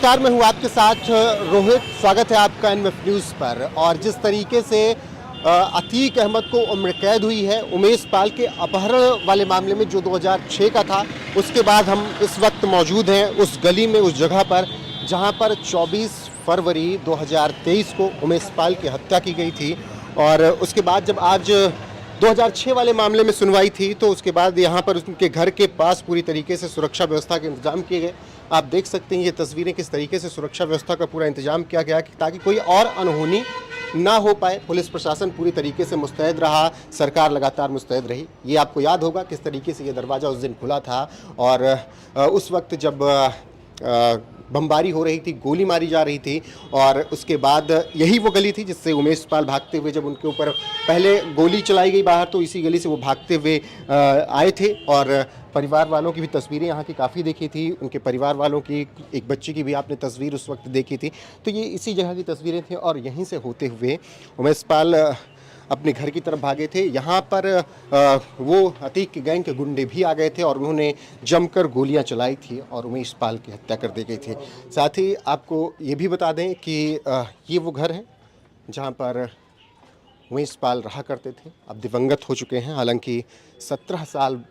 नमस्कार, मैं हूं आपके साथ रोहित। स्वागत है आपका एनएफ न्यूज़ पर। और जिस तरीके से अतीक अहमद को उम्र कैद हुई है उमेश पाल के अपहरण वाले मामले में जो 2006 का था, उसके बाद हम इस वक्त मौजूद हैं उस गली में, उस जगह पर जहां पर 24 फरवरी 2023 को उमेश पाल की हत्या की गई थी। और उसके बाद जब आज 2006 वाले मामले में सुनवाई थी तो उसके बाद यहाँ पर उनके घर के पास पूरी तरीके से सुरक्षा व्यवस्था के इंतजाम किए गए। आप देख सकते हैं ये तस्वीरें, किस तरीके से सुरक्षा व्यवस्था का पूरा इंतजाम किया गया ताकि कोई और अनहोनी ना हो पाए। पुलिस प्रशासन पूरी तरीके से मुस्तैद रहा, सरकार लगातार मुस्तैद रही। ये आपको याद होगा किस तरीके से ये दरवाज़ा उस दिन खुला था और उस वक्त जब बमबारी हो रही थी, गोली मारी जा रही थी। और उसके बाद यही वो गली थी जिससे उमेश पाल भागते हुए, जब उनके ऊपर पहले गोली चलाई गई बाहर, तो इसी गली से वो भागते हुए आए थे। और परिवार वालों की भी तस्वीरें यहाँ की काफ़ी देखी थी, उनके परिवार वालों की, एक बच्चे की भी आपने तस्वीर उस वक्त देखी थी। तो ये इसी जगह की तस्वीरें थी और यहीं से होते हुए उमेश पाल अपने घर की तरफ भागे थे। यहाँ पर वो अतीक के गैंग के गुंडे भी आ गए थे और उन्होंने जमकर गोलियां चलाई थी और उमेश पाल की हत्या कर दी गई थी। साथ ही आपको ये भी बता दें कि ये वो घर है जहाँ पर उमेश पाल रहा करते थे, अब दिवंगत हो चुके हैं। हालांकि 17 साल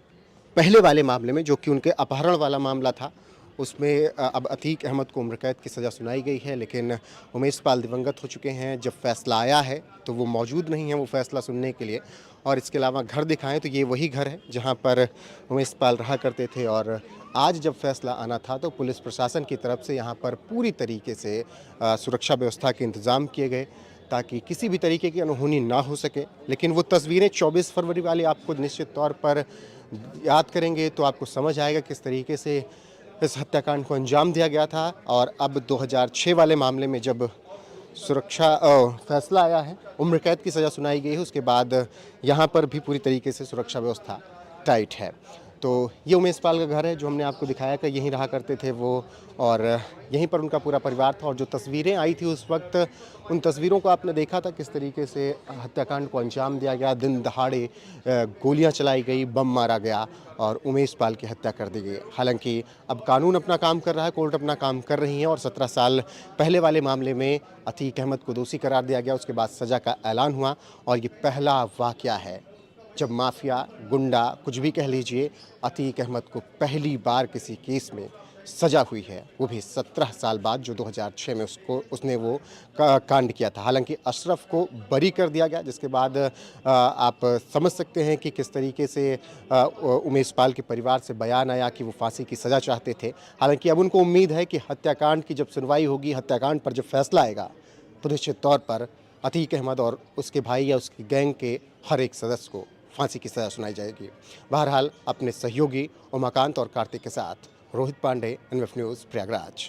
पहले वाले मामले में, जो कि उनके अपहरण वाला मामला था, उसमें अब अतीक अहमद को उम्र कैद की सज़ा सुनाई गई है, लेकिन उमेश पाल दिवंगत हो चुके हैं। जब फैसला आया है तो वो मौजूद नहीं है वो फैसला सुनने के लिए। और इसके अलावा घर दिखाएं तो ये वही घर है जहां पर उमेश पाल रहा करते थे। और आज जब फैसला आना था तो पुलिस प्रशासन की तरफ से यहाँ पर पूरी तरीके से सुरक्षा व्यवस्था के इंतज़ाम किए गए ताकि किसी भी तरीके की अनहोनी ना हो सके। लेकिन वो तस्वीरें 24 फरवरी वाली आपको निश्चित तौर पर याद करेंगे तो आपको समझ आएगा किस तरीके से इस हत्याकांड को अंजाम दिया गया था। और अब 2006 वाले मामले में जब सुरक्षा फैसला आया है, उम्र कैद की सज़ा सुनाई गई है, उसके बाद यहाँ पर भी पूरी तरीके से सुरक्षा व्यवस्था टाइट है। तो ये उमेश पाल का घर है जो हमने आपको दिखाया कि यहीं रहा करते थे वो, और यहीं पर उनका पूरा परिवार था। और जो तस्वीरें आई थी उस वक्त, उन तस्वीरों को आपने देखा था किस तरीके से हत्याकांड को अंजाम दिया गया। दिन दहाड़े गोलियां चलाई गई, बम मारा गया और उमेश पाल की हत्या कर दी गई। हालांकि अब कानून अपना काम कर रहा है, कोर्ट अपना काम कर रही है और 17 साल पहले वाले मामले में अतीक अहमद को दोषी करार दिया गया। उसके बाद सज़ा का ऐलान हुआ और ये पहला वाक़या है जब माफिया, गुंडा, कुछ भी कह लीजिए, अतीक अहमद को पहली बार किसी केस में सज़ा हुई है, वो भी 17 साल बाद, जो 2006 में उसने वो कांड किया था। हालांकि अशरफ को बरी कर दिया गया, जिसके बाद आप समझ सकते हैं कि किस तरीके से उमेश पाल के परिवार से बयान आया कि वो फांसी की सज़ा चाहते थे। हालांकि अब उनको उम्मीद है कि हत्याकांड की जब सुनवाई होगी, हत्याकांड पर जब फैसला आएगा, तो निश्चित तौर पर अतीक अहमद और उसके भाई या उसकी गैंग के हर एक सदस्य को फांसी की सज़ा सुनाई जाएगी। बहरहाल अपने सहयोगी उमाकांत और कार्तिक के साथ रोहित पांडे, एनएफ न्यूज़, प्रयागराज।